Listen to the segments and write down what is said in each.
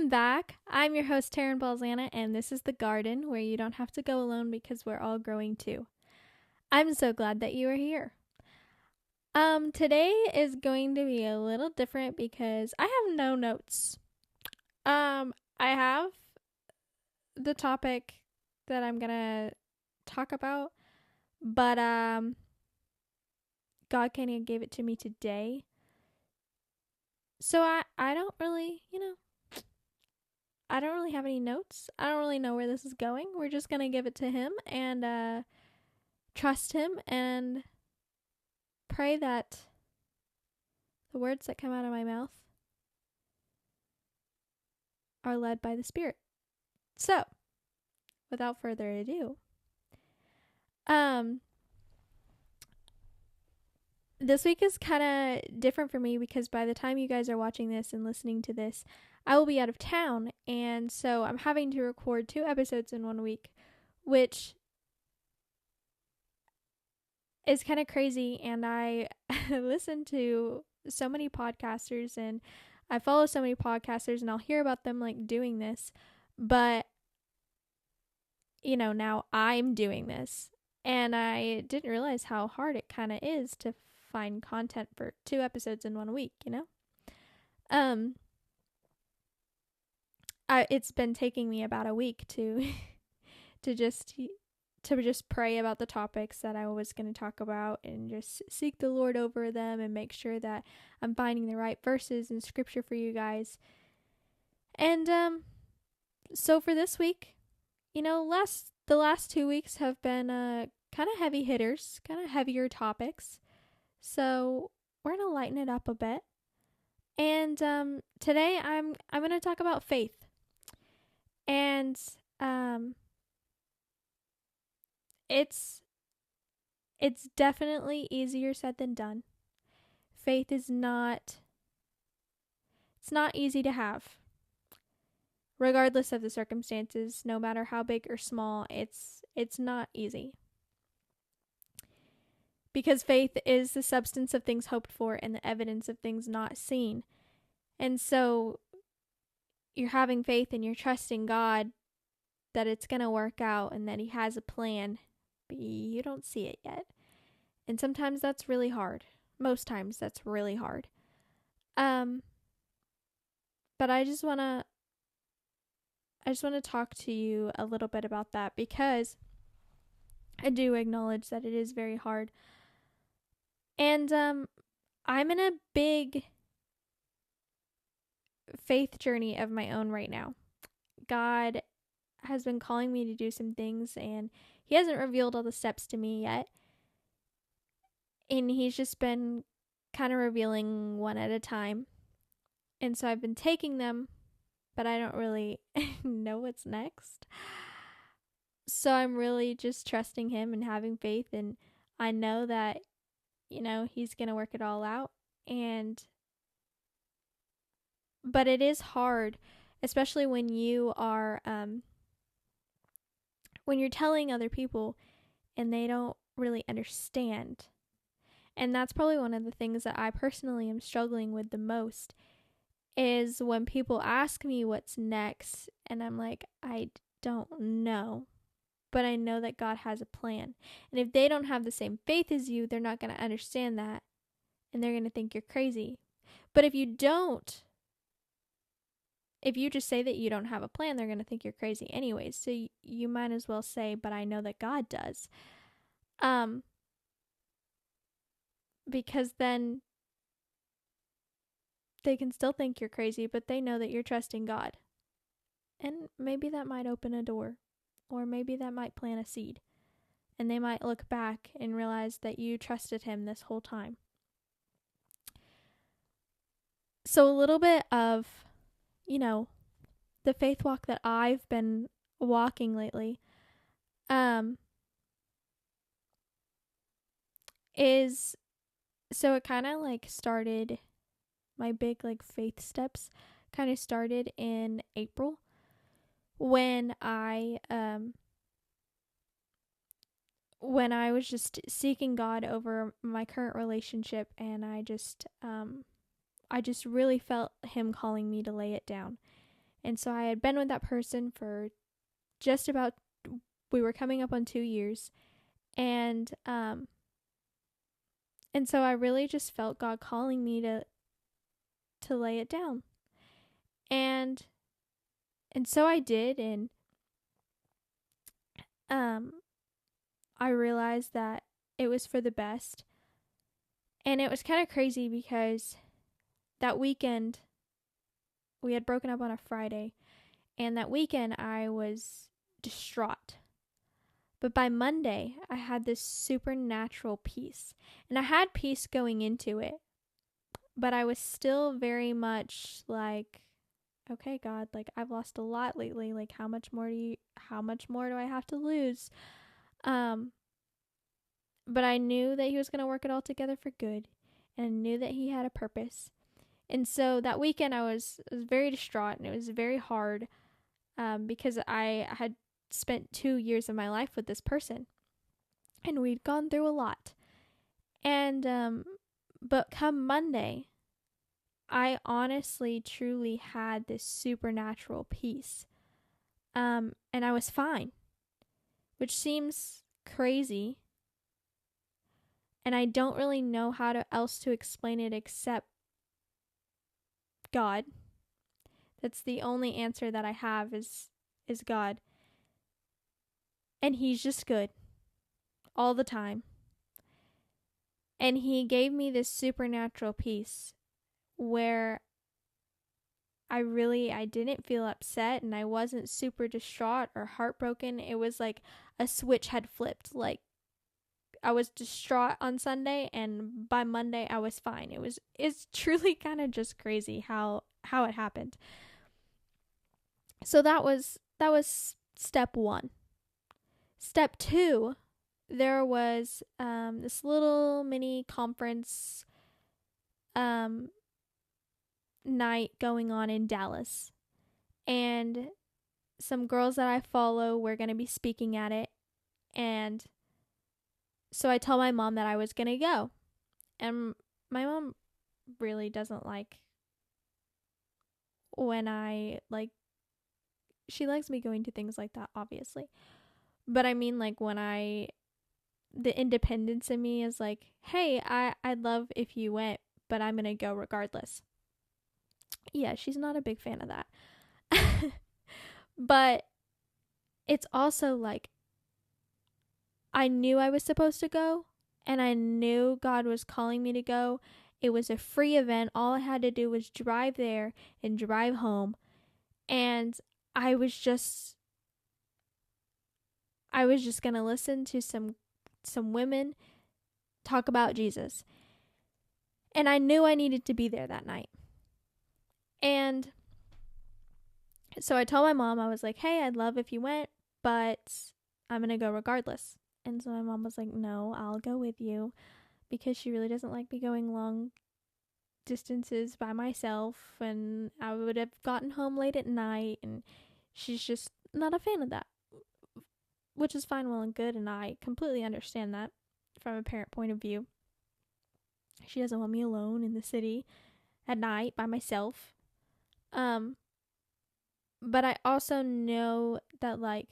Welcome back. I'm your host, Taryn Balzana, and this is The Garden, where you don't have to go alone because we're all growing too. I'm so glad that you are here. Today is going to be a little different because I have no notes. I have the topic that I'm gonna talk about, but God kind of gave it to me today. So I don't really, I don't really have any notes. I don't really know where this is going. We're just going to give it to him and trust him and pray that the words that come out of my mouth are led by the Spirit. So, without further ado, this week is kind of different for me because by the time you guys are watching this and listening to this, I will be out of town, and so I'm having to record 2 episodes in 1 week, which is kind of crazy. And I listen to so many podcasters and I follow so many podcasters, and I'll hear about them like doing this, but now I'm doing this, and I didn't realize how hard it kind of is to find content for 2 episodes in 1 week. It's been taking me about a week to just pray about the topics that I was going to talk about and just seek the Lord over them and make sure that I'm finding the right verses in scripture for you guys. And so for this week, the last 2 weeks have been kind of heavy hitters, kind of heavier topics. So we're going to lighten it up a bit. And today I'm going to talk about faith. And it's definitely easier said than done. Faith is not easy to have. Regardless of the circumstances, no matter how big or small, it's not easy. Because faith is the substance of things hoped for and the evidence of things not seen. And so you're having faith and you're trusting God that it's going to work out and that he has a plan, but you don't see it yet. And sometimes that's really hard. Most times that's really hard. But I just want to talk to you a little bit about that because I do acknowledge that it is very hard. And I'm in a big faith journey of my own right now. God has been calling me to do some things, and he hasn't revealed all the steps to me yet. And he's just been kind of revealing one at a time. And so I've been taking them, but I don't really know what's next. So I'm really just trusting him and having faith, and I know that, he's going to work it all out. But it is hard, especially when you are, when you're telling other people and they don't really understand. And that's probably one of the things that I personally am struggling with the most is when people ask me what's next and I'm like, I don't know, but I know that God has a plan. And if they don't have the same faith as you, they're not going to understand that and they're going to think you're crazy. But if you just say that you don't have a plan, they're going to think you're crazy anyways. So you might as well say, but I know that God does. Because then they can still think you're crazy, but they know that you're trusting God. And maybe that might open a door, or maybe that might plant a seed. And they might look back and realize that you trusted him this whole time. So a little bit of, the faith walk that I've been walking lately, so it kind of started, my big faith steps kind of started in April when I was just seeking God over my current relationship, and I just really felt him calling me to lay it down And so I had been with that person for we were coming up on 2 years. And so I really just felt God calling me to lay it down. And so I did, and I realized that it was for the best. And it was kind of crazy because that weekend, we had broken up on a Friday, and that weekend I was distraught. But by Monday, I had this supernatural peace. And I had peace going into it, but I was still very much like, okay, God, like, I've lost a lot lately. Like, how much more do I have to lose? But I knew that he was going to work it all together for good, and I knew that he had a purpose. And so that weekend I was very distraught, and it was very hard, because I had spent 2 years of my life with this person, and we'd gone through a lot. And but come Monday, I honestly truly had this supernatural peace, and I was fine, which seems crazy, and I don't really know how else to explain it except God. That's the only answer that I have is God. And he's just good all the time. And he gave me this supernatural peace where I didn't feel upset, and I wasn't super distraught or heartbroken. It was like a switch had flipped. Like, I was distraught on Sunday, and by Monday I was fine. It's truly kind of just crazy how it happened. So that was step 1. Step 2, there was this little mini conference night going on in Dallas, and some girls that I follow were going to be speaking at it. And so I told my mom that I was going to go, and my mom really doesn't like when she likes me going to things like that, obviously, but I mean, like, when the independence in me is like, hey, I'd love if you went, but I'm going to go regardless. Yeah, she's not a big fan of that. But it's also like, I knew I was supposed to go, and I knew God was calling me to go. It was a free event. All I had to do was drive there and drive home. And I was just going to listen to some women talk about Jesus. And I knew I needed to be there that night. And so I told my mom, I was like, hey, I'd love if you went, but I'm going to go regardless. And so my mom was like, no, I'll go with you, because she really doesn't like me going long distances by myself, and I would have gotten home late at night, and she's just not a fan of that, which is fine, well and good, and I completely understand that from a parent point of view. She doesn't want me alone in the city at night by myself. But I also know that, like,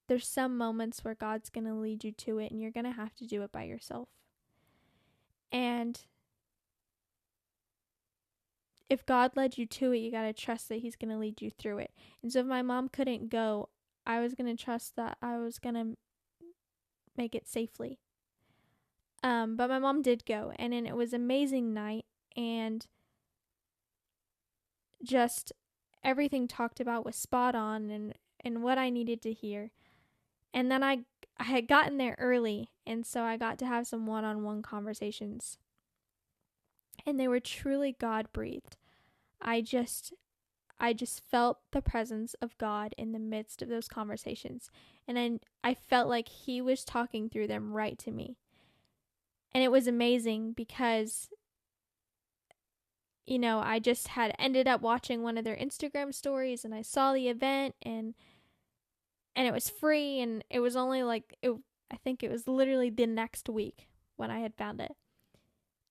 there's some moments where God's going to lead you to it, and you're going to have to do it by yourself. And if God led you to it, you got to trust that he's going to lead you through it. And so if my mom couldn't go, I was going to trust that I was going to make it safely. But my mom did go, and then it was an amazing night, and just everything talked about was spot on, and what I needed to hear. And then I had gotten there early, and so I got to have some one-on-one conversations, and they were truly God-breathed. I just felt the presence of God in the midst of those conversations, and I felt like he was talking through them right to me. And it was amazing because, you know, I just had ended up watching one of their Instagram stories, and I saw the event, and it was free, and it was only like, I think it was literally the next week when I had found it.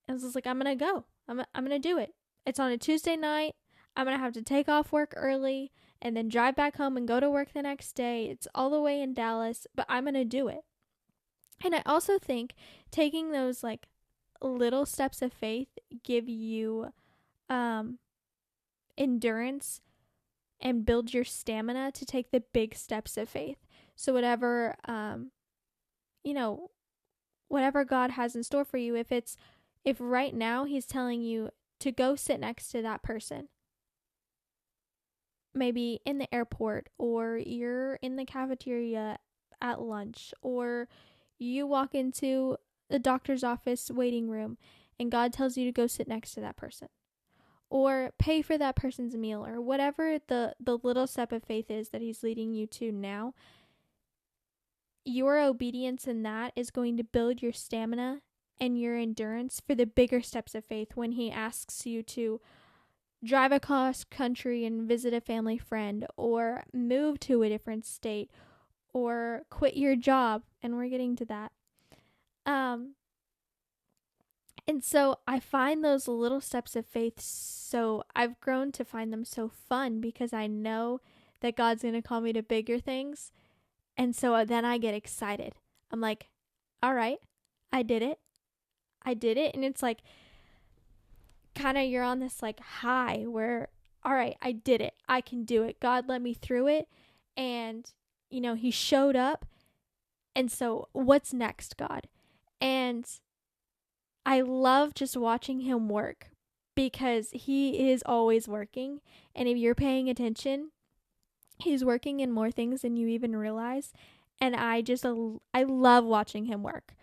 And I was just like, I'm going to go. I'm going to do it. It's on a Tuesday night. I'm going to have to take off work early and then drive back home and go to work the next day. It's all the way in Dallas, but I'm going to do it. And I also think taking those like little steps of faith give you endurance and build your stamina to take the big steps of faith. So whatever whatever God has in store for you, if right now he's telling you to go sit next to that person, maybe in the airport, or you're in the cafeteria at lunch, or you walk into the doctor's office waiting room and God tells you to go sit next to that person, or pay for that person's meal, or whatever the little step of faith is that he's leading you to now, your obedience in that is going to build your stamina and your endurance for the bigger steps of faith when he asks you to drive across country and visit a family friend, or move to a different state, or quit your job. And we're getting to that. And so I find those little steps of faith, so I've grown to find them so fun because I know that God's going to call me to bigger things. And so then I get excited. I'm like, all right, I did it. And it's like, kind of, you're on this like high where, all right, I did it. I can do it. God led me through it. And, he showed up. And so what's next, God? And I love just watching him work because he is always working. And if you're paying attention, he's working in more things than you even realize. And I love watching him work.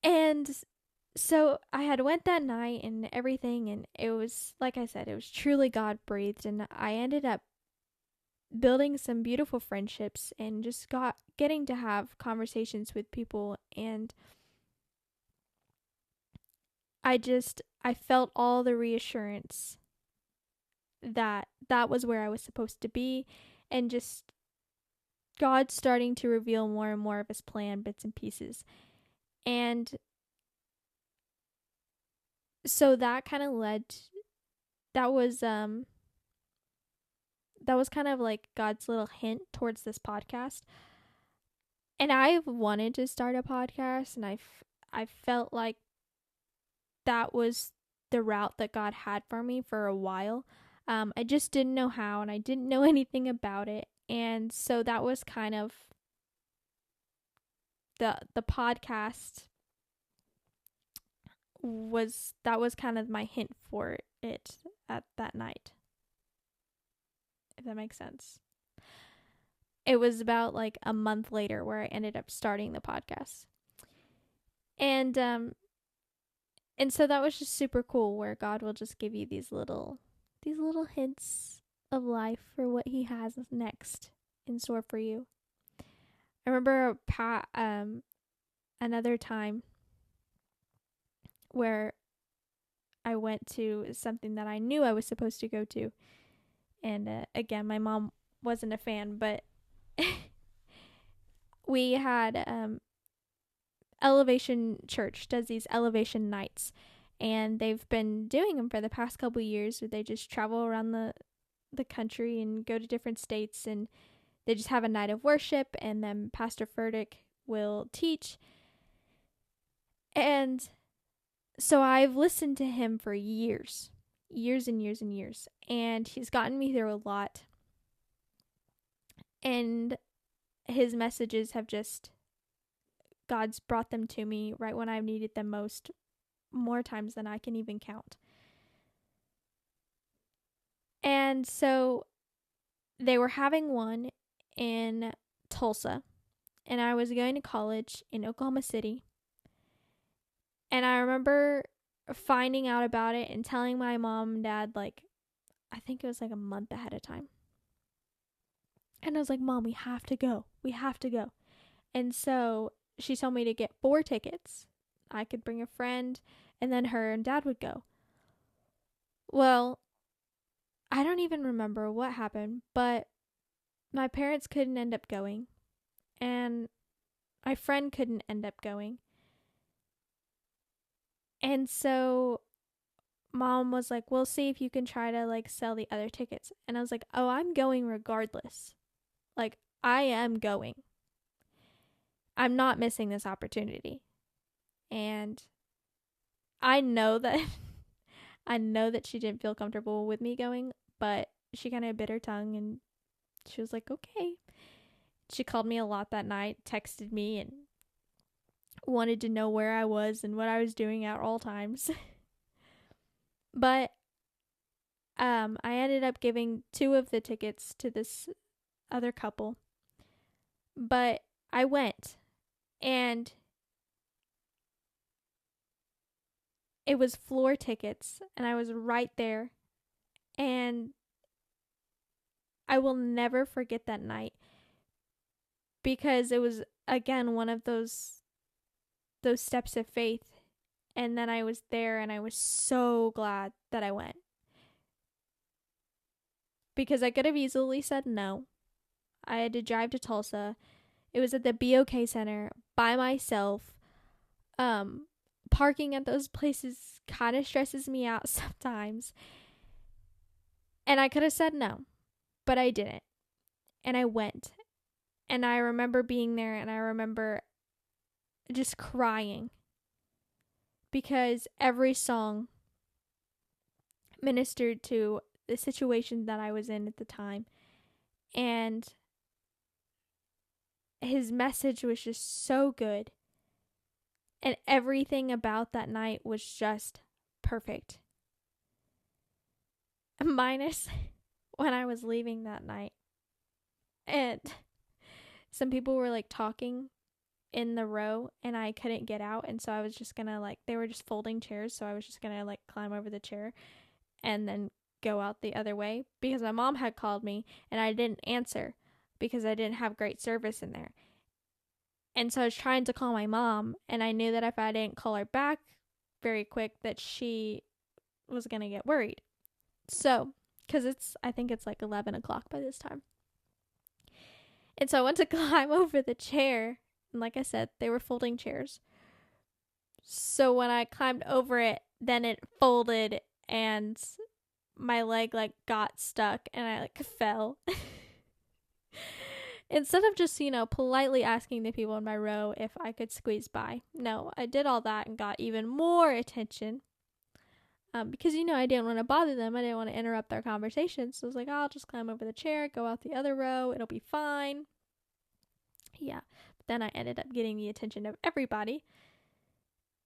And so I had went that night and everything, and it was, like I said, it was truly God breathed. And I ended up building some beautiful friendships and just getting to have conversations with people. And I felt all the reassurance that was where I was supposed to be, and just God starting to reveal more and more of his plan, bits and pieces. And so that kind of that was kind of like God's little hint towards this podcast. And I've wanted to start a podcast, and I felt like that was the route that God had for me for a while. I just didn't know how, and I didn't know anything about it. And so that was kind of the podcast was kind of my hint for it at that night, if that makes sense. It was about like a month later where I ended up starting the podcast. And so that was just super cool, where God will just give you these little hints of life for what he has next in store for you. I remember another time where I went to something that I knew I was supposed to go to. And again, my mom wasn't a fan, but we had Elevation Church does these elevation nights, and they've been doing them for the past couple years, where they just travel around the country and go to different states, and they just have a night of worship, and then Pastor Furtick will teach. And so I've listened to him for years and years and years, and he's gotten me through a lot. And his messages have just, God's brought them to me right when I've needed them most, more times than I can even count. And so they were having one in Tulsa, and I was going to college in Oklahoma City. And I remember finding out about it and telling my mom and dad, like, I think it was like a month ahead of time. And I was like, Mom, we have to go. And so she told me to get 4 tickets. I could bring a friend, and then her and dad would go. Well, I don't even remember what happened, but my parents couldn't end up going, and my friend couldn't end up going. And so mom was like, we'll see if you can try to like sell the other tickets. And I was like, oh, I'm going regardless. Like, I am going. I'm not missing this opportunity. And I know that I know that she didn't feel comfortable with me going, but she kind of bit her tongue and she was like, okay. She called me a lot that night, texted me, and wanted to know where I was and what I was doing at all times. But I ended up giving 2 of the tickets to this other couple. But I went, and it was floor tickets, and I was right there. And I will never forget that night, because it was again one of those steps of faith. And then I was there, and I was so glad that I went, because I could have easily said no. I had to drive to Tulsa. It was at the BOK Center by myself. Parking at those places kind of stresses me out sometimes. And I could have said no, but I didn't. And I went. And I remember being there, and I remember just crying, because every song ministered to the situation that I was in at the time. And his message was just so good. And everything about that night was just perfect. Minus when I was leaving that night. And some people were like talking in the row, and I couldn't get out. And so I was just gonna like, they were just folding chairs. So I was just gonna like climb over the chair and then go out the other way, because my mom had called me and I didn't answer because I didn't have great service in there. And so I was trying to call my mom, and I knew that if I didn't call her back very quick, that she was going to get worried. So, because I think it's like 11 o'clock by this time. And so I went to climb over the chair. And like I said, they were folding chairs. So when I climbed over it, then it folded, and my leg like got stuck, and I like fell. Instead of just, politely asking the people in my row if I could squeeze by. No, I did all that and got even more attention. Because, I didn't want to bother them. I didn't want to interrupt their conversation. So I was like, I'll just climb over the chair, go out the other row. It'll be fine. Yeah. But then I ended up getting the attention of everybody.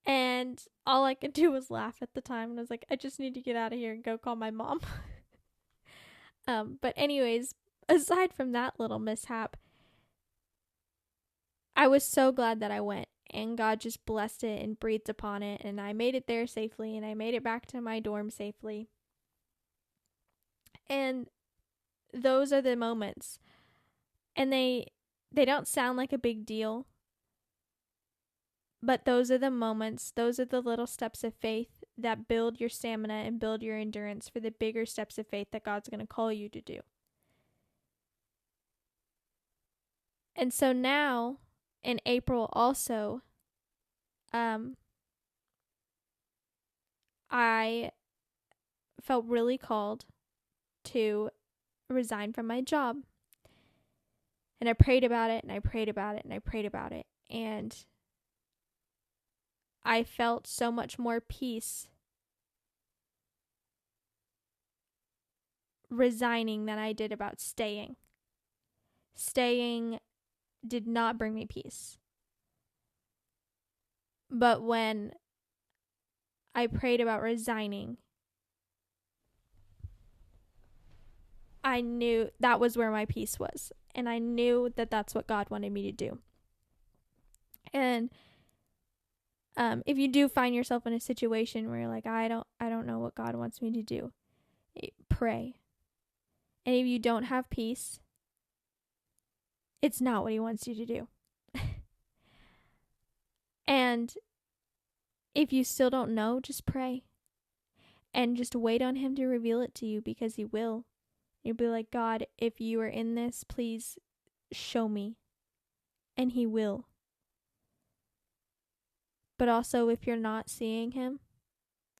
And all I could do was laugh at the time. And I was like, I just need to get out of here and go call my mom. But anyways, aside from that little mishap, I was so glad that I went, and God just blessed it and breathed upon it, and I made it there safely, and I made it back to my dorm safely. And those are the moments, and they don't sound like a big deal, but those are the moments, those are the little steps of faith that build your stamina and build your endurance for the bigger steps of faith that God's going to call you to do. And so now, in April also, I felt really called to resign from my job. And I prayed about it, and I prayed about it, and I prayed about it. And I felt so much more peace resigning than I did about staying. Staying did not bring me peace. But when I prayed about resigning, I knew that was where my peace was. And I knew that that's what God wanted me to do. And if you do find yourself in a situation where you're like, I don't know what God wants me to do, pray. And if you don't have peace, it's not what he wants you to do. And if you still don't know, just pray. And just wait on him to reveal it to you, because he will. You'll be like, God, if you are in this, please show me. And he will. But also, if you're not seeing him,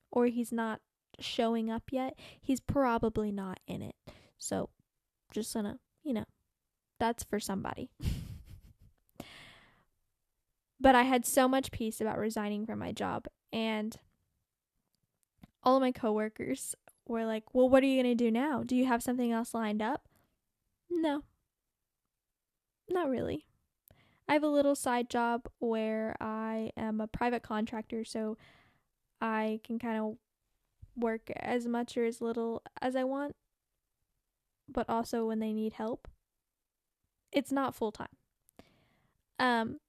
or he's not showing up yet, he's probably not in it. So just gonna, that's for somebody. But I had so much peace about resigning from my job, and all of my coworkers were like, well, what are you going to do now? Do you have something else lined up? No, not really. I have a little side job where I am a private contractor, so I can kind of work as much or as little as I want, but also when they need help. It's not full time.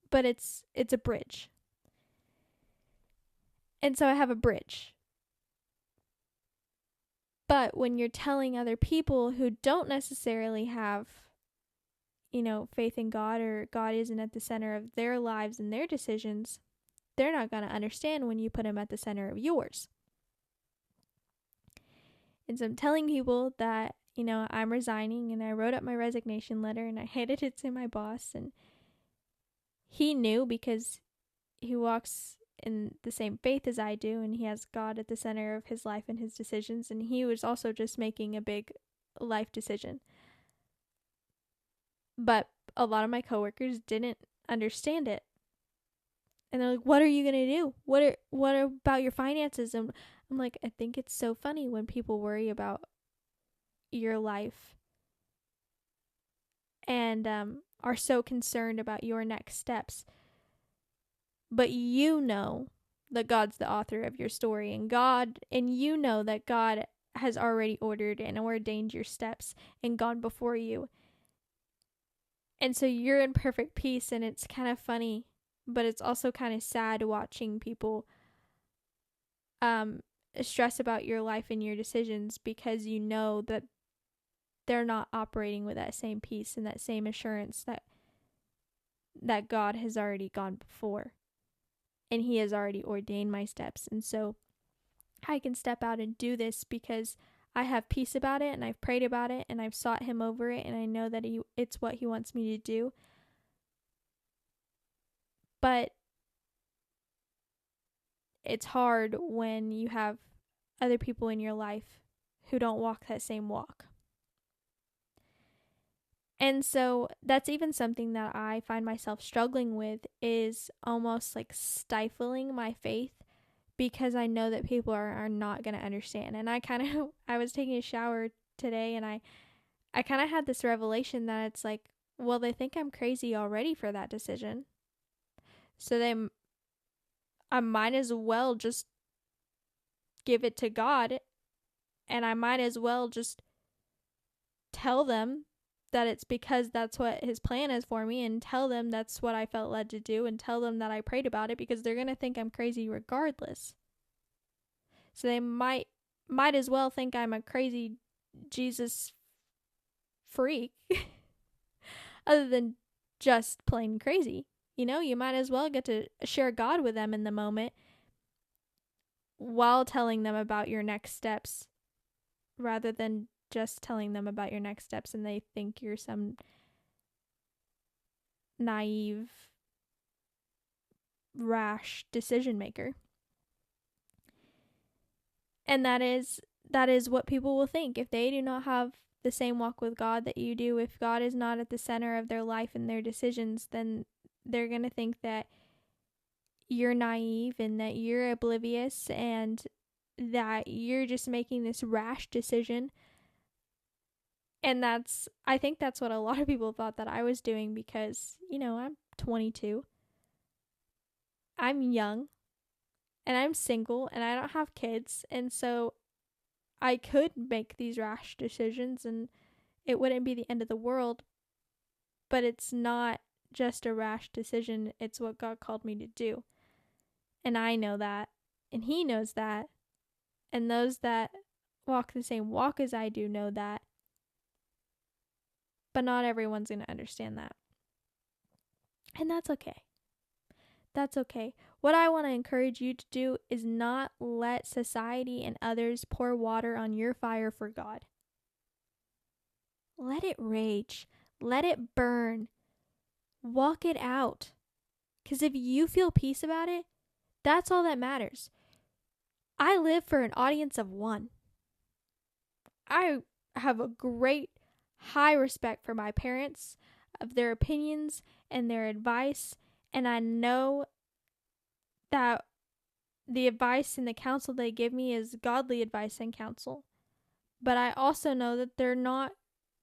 But it's a bridge. And so I have a bridge. But when you're telling other people who don't necessarily have, faith in God, or God isn't at the center of their lives and their decisions, they're not going to understand when you put him at the center of yours. And so I'm telling people that, I'm resigning, and I wrote up my resignation letter and I handed it to my boss, and he knew because he walks in the same faith as I do, and he has God at the center of his life and his decisions, and he was also just making a big life decision. But a lot of my coworkers didn't understand it. And they're like, what are you going to do? What about your finances? And I'm like, I think it's so funny when people worry about your life and are so concerned about your next steps. But you know that God's the author of your story, and you know that God has already ordered and ordained your steps and gone before you. And so you're in perfect peace, and it's kind of funny, but it's also kind of sad watching people stress about your life and your decisions, because you know that they're not operating with that same peace and that same assurance that God has already gone before, and he has already ordained my steps. And so I can step out and do this because I have peace about it, and I've prayed about it, and I've sought him over it, and I know that it's what he wants me to do. But it's hard when you have other people in your life who don't walk that same walk. And so that's even something that I find myself struggling with, is almost like stifling my faith, because I know that people are not going to understand. And I was taking a shower today, and I kind of had this revelation that it's like, well, they think I'm crazy already for that decision. So I might as well just give it to God, and I might as well just tell them that it's because that's what his plan is for me, and tell them that's what I felt led to do, and tell them that I prayed about it, because they're going to think I'm crazy regardless. So they might as well think I'm a crazy Jesus freak other than just plain crazy. You might as well get to share God with them in the moment while telling them about your next steps, rather than just telling them about your next steps and they think you're some naive, rash decision maker. And that is what people will think if they do not have the same walk with God that you do. If God is not at the center of their life and their decisions, then they're going to think that you're naive and that you're oblivious and that you're just making this rash decision. And I think that's what a lot of people thought that I was doing, because, I'm 22. I'm young, and I'm single, and I don't have kids. And so I could make these rash decisions and it wouldn't be the end of the world. But it's not just a rash decision. It's what God called me to do. And I know that, and he knows that. And those that walk the same walk as I do know that. But not everyone's going to understand that. And that's okay. That's okay. What I want to encourage you to do is not let society and others pour water on your fire for God. Let it rage. Let it burn. Walk it out. Because if you feel peace about it, that's all that matters. I live for an audience of one. I have a great high respect for my parents, of their opinions and their advice, and I know that the advice and the counsel they give me is godly advice and counsel. But I also know that they're not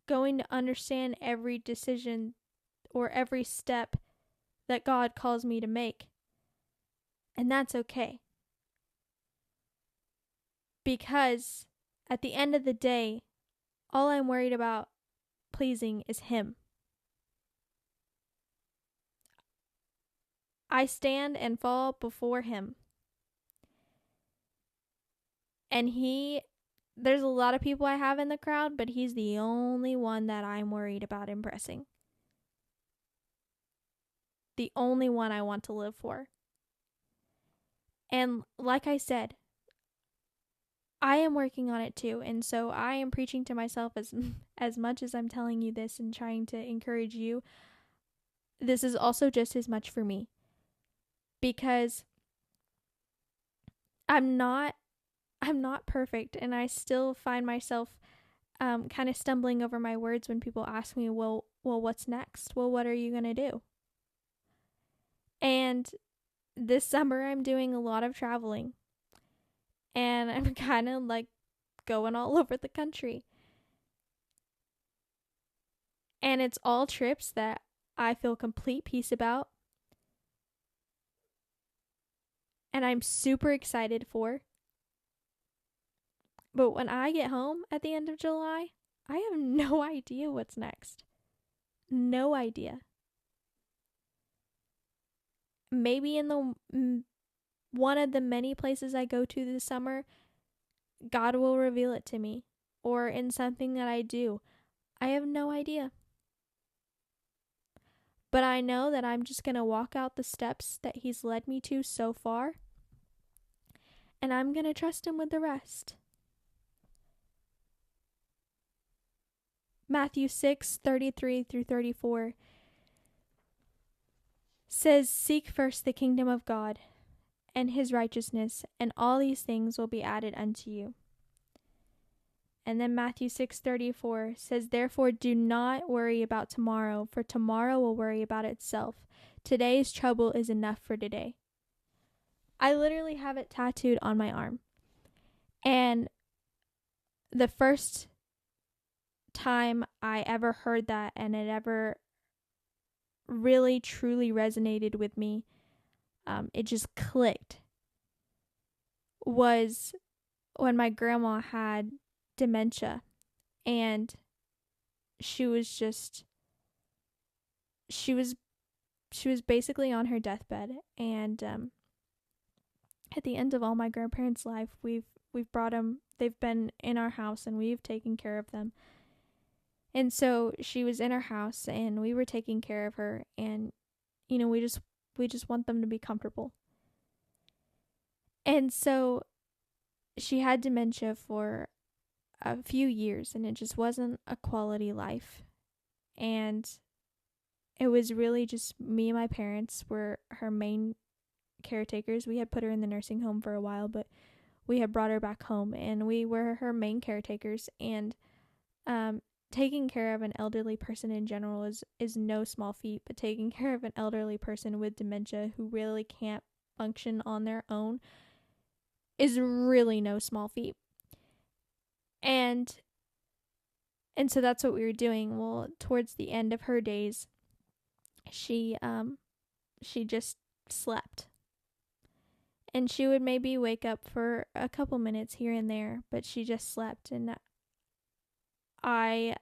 going to understand every decision or every step that God calls me to make. And that's okay. Because at the end of the day, all I'm worried about pleasing is Him. I stand and fall before Him. And there's a lot of people I have in the crowd, but He's the only one that I'm worried about impressing. The only one I want to live for. And like I said, I am working on it too. And so I am preaching to myself as much as I'm telling you this and trying to encourage you. This is also just as much for me. Because I'm not perfect, and I still find myself kind of stumbling over my words when people ask me, well, what's next? Well, what are you going to do? And this summer I'm doing a lot of traveling, and I'm kind of like going all over the country. And it's all trips that I feel complete peace about. And I'm super excited for. But when I get home at the end of July, I have no idea what's next. No idea. Maybe in the one of the many places I go to this summer, God will reveal it to me. Or in something that I do. I have no idea. But I know that I'm just going to walk out the steps that He's led me to so far. And I'm going to trust Him with the rest. Matthew 6:33-34 says, "Seek first the kingdom of God and His righteousness, and all these things will be added unto you." And then Matthew 6:34 says, "Therefore do not worry about tomorrow, for tomorrow will worry about itself. Today's trouble is enough for today." I literally have it tattooed on my arm. And the first time I ever heard that and it ever really truly resonated with me, it just clicked, was when my grandma had dementia, and she was basically on her deathbed. And at the end of all my grandparents' life, we've brought them. They've been in our house and we've taken care of them. And so she was in our house and we were taking care of her, and we just want them to be comfortable. And so she had dementia for a few years, and it just wasn't a quality life. And it was really just me and my parents were her main caretakers. We had put her in the nursing home for a while, but we had brought her back home, and we were her main caretakers. And taking care of an elderly person in general is no small feat, but taking care of an elderly person with dementia who really can't function on their own is really no small feat. And so that's what we were doing. Well, towards the end of her days, she just slept. And she would maybe wake up for a couple minutes here and there, but she just slept. And I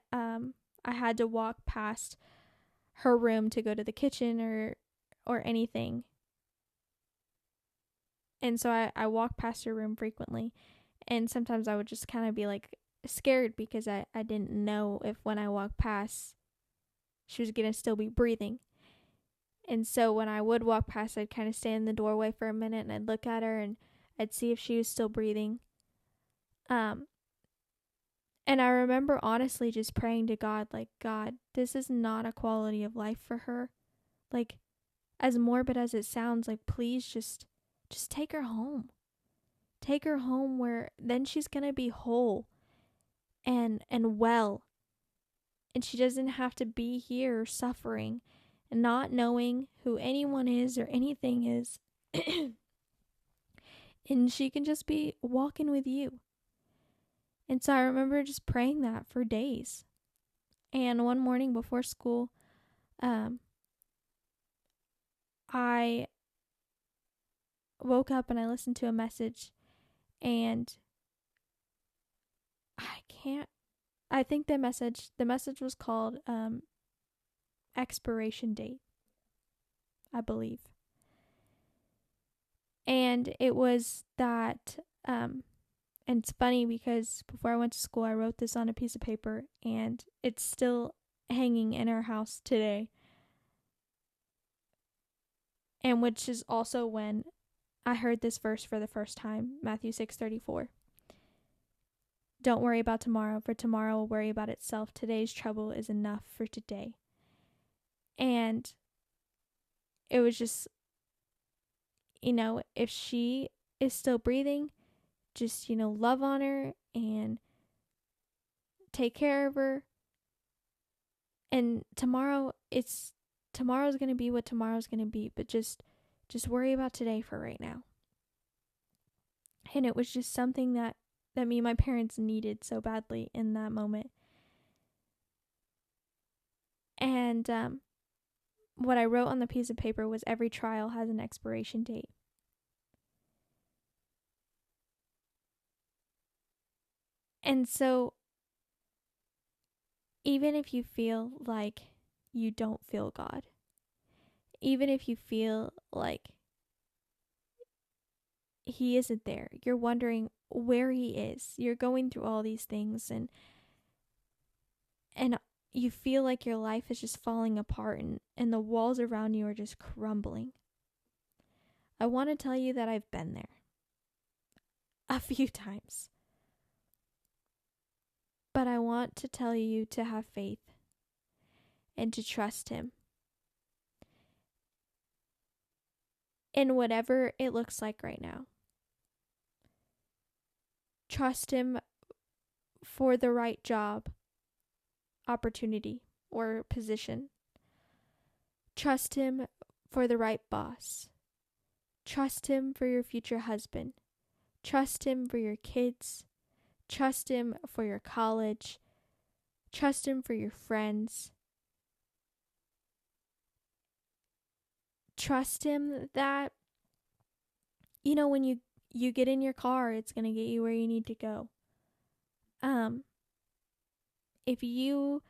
had to walk past her room to go to the kitchen or anything. And so I walked past her room frequently. And sometimes I would just kind of be like scared because I didn't know if when I walked past she was going to still be breathing. And so when I would walk past, I'd kind of stand in the doorway for a minute and I'd look at her and I'd see if she was still breathing. And I remember honestly just praying to God, like, God, this is not a quality of life for her. Like, as morbid as it sounds, like, please just take her home. Take her home where then she's going to be whole and well. And she doesn't have to be here suffering and not knowing who anyone is or anything is. And she can just be walking with you. And so I remember just praying that for days. And one morning before school, I woke up and I listened to a message, and I think the message was called expiration date, I believe. And it was that, and it's funny because before I went to school, I wrote this on a piece of paper, and it's still hanging in our house today. And which is also when I heard this verse for the first time, Matthew 6:34. Don't worry about tomorrow, for tomorrow will worry about itself. Today's trouble is enough for today. And it was just, if she is still breathing, just, love on her and take care of her. And tomorrow's going to be what tomorrow's going to be, but just worry about today for right now. And it was just something that me and my parents needed so badly in that moment. And what I wrote on the piece of paper was every trial has an expiration date. And so even if you feel like you don't feel God, even if you feel like he isn't there, you're wondering where he is, you're going through all these things, and you feel like your life is just falling apart and the walls around you are just crumbling. I want to tell you that I've been there a few times. But I want to tell you to have faith and to trust him in whatever it looks like right now. Trust him for the right job, opportunity, or position. Trust him for the right boss. Trust him for your future husband. Trust him for your kids. Trust him for your college. Trust him for your friends. Trust him that, when you get in your car, it's going to get you where you need to go. If you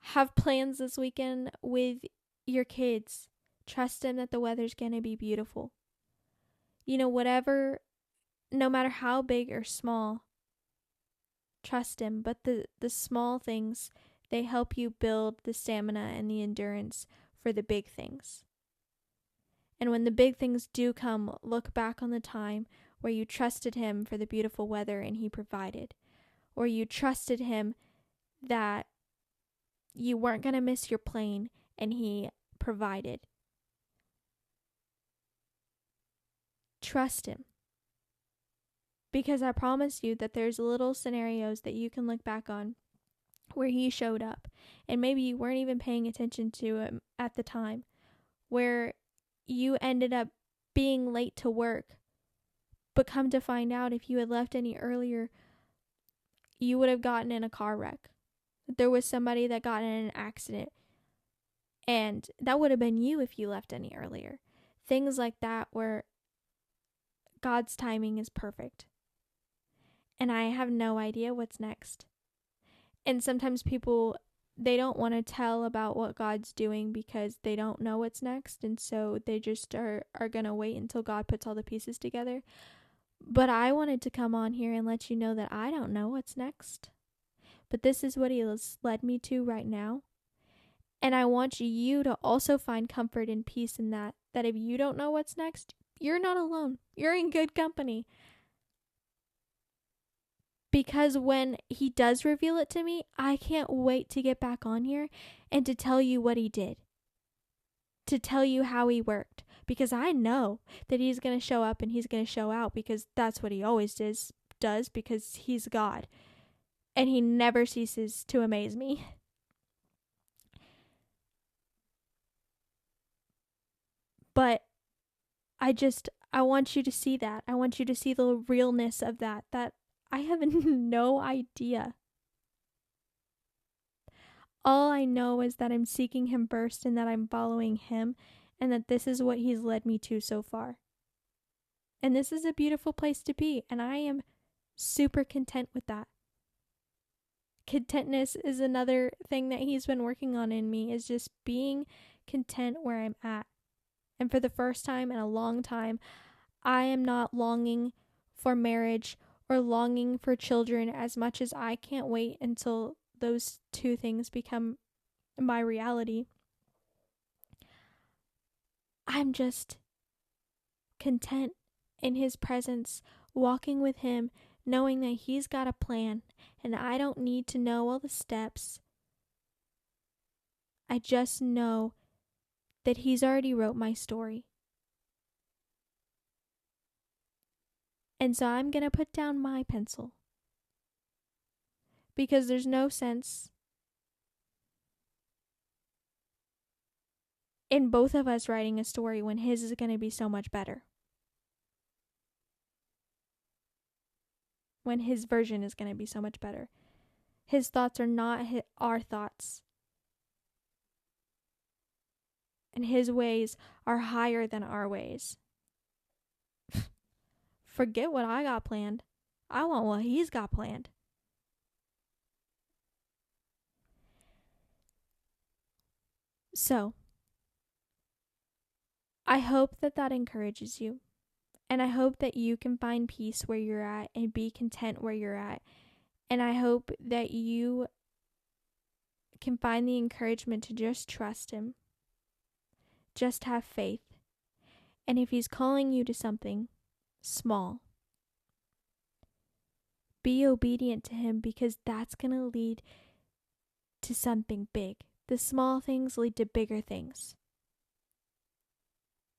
have plans this weekend with your kids, trust him that the weather's going to be beautiful. Whatever, no matter how big or small, trust him. But the small things, they help you build the stamina and the endurance for the big things. And when the big things do come, look back on the time where you trusted him for the beautiful weather and he provided. Or you trusted him that you weren't going to miss your plane and he provided. Trust him. Because I promise you that there's little scenarios that you can look back on where he showed up. And maybe you weren't even paying attention to him at the time. Where you ended up being late to work. But come to find out, if you had left any earlier, you would have gotten in a car wreck. There was somebody that got in an accident. And that would have been you if you left any earlier. Things like that where God's timing is perfect. And I have no idea what's next. And sometimes people, they don't want to tell about what God's doing because they don't know what's next. And so they just are going to wait until God puts all the pieces together. But I wanted to come on here and let you know that I don't know what's next. But this is what he has led me to right now. And I want you to also find comfort and peace in that if you don't know what's next, you're not alone. You're in good company. Because when he does reveal it to me, I can't wait to get back on here and to tell you what he did. to tell you how he worked, because I know that he's going to show up and he's going to show out, because that's what he always does, because he's God and he never ceases to amaze me. But I want you to see that. I want you to see the realness of that I have no idea. All I know is that I'm seeking him first and that I'm following him, and that this is what he's led me to so far. And this is a beautiful place to be, and I am super content with that. Contentness is another thing that he's been working on in me, is just being content where I'm at. And for the first time in a long time, I am not longing for marriage or longing for children as much as I can't wait until those two things become my reality. I'm just content in his presence, walking with him, knowing that he's got a plan and I don't need to know all the steps. I just know that he's already wrote my story. And so I'm going to put down my pencil, because there's no sense in both of us writing a story when his is going to be so much better. When his version is going to be so much better. His thoughts are not our thoughts. And his ways are higher than our ways. Forget what I got planned. I want what he's got planned. So, I hope that encourages you. And I hope that you can find peace where you're at and be content where you're at. And I hope that you can find the encouragement to just trust him. Just have faith. And if he's calling you to something small, be obedient to him, because that's going to lead to something big. The small things lead to bigger things.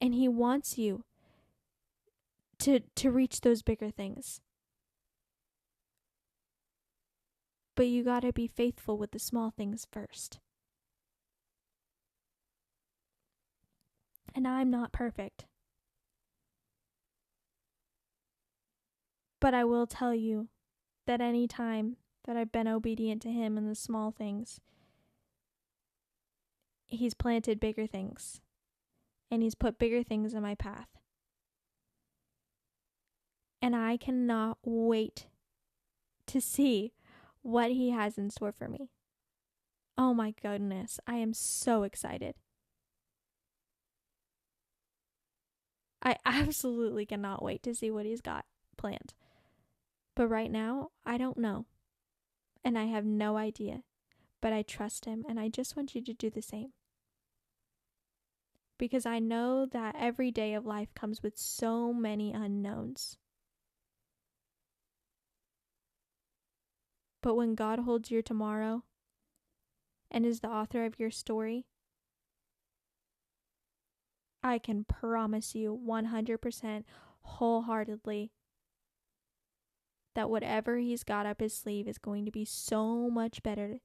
And he wants you to reach those bigger things. But you got to be faithful with the small things first. And I'm not perfect. But I will tell you that any time that I've been obedient to him in the small things, he's planted bigger things. And he's put bigger things in my path. And I cannot wait to see what he has in store for me. Oh my goodness, I am so excited. I absolutely cannot wait to see what he's got planned. But right now, I don't know. And I have no idea. But I trust him, and I just want you to do the same. Because I know that every day of life comes with so many unknowns. But when God holds your tomorrow and is the author of your story, I can promise you 100% wholeheartedly that whatever he's got up his sleeve is going to be so much better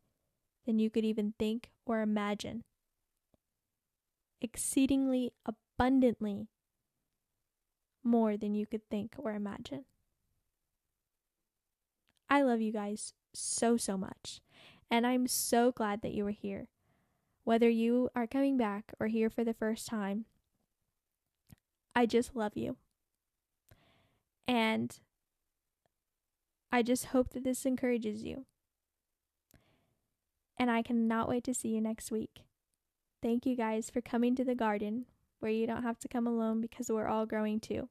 than you could even think or imagine. Exceedingly abundantly more than you could think or imagine. I love you guys so much, and I'm so glad that you were here. Whether you are coming back or here for the first time, I just love you. And I just hope that this encourages you. And I cannot wait to see you next week. Thank you guys for coming to the garden, where you don't have to come alone, because we're all growing too.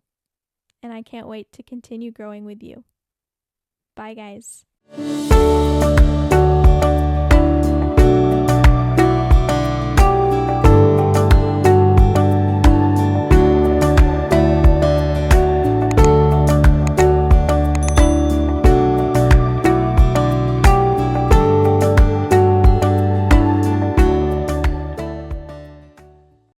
And I can't wait to continue growing with you. Bye, guys.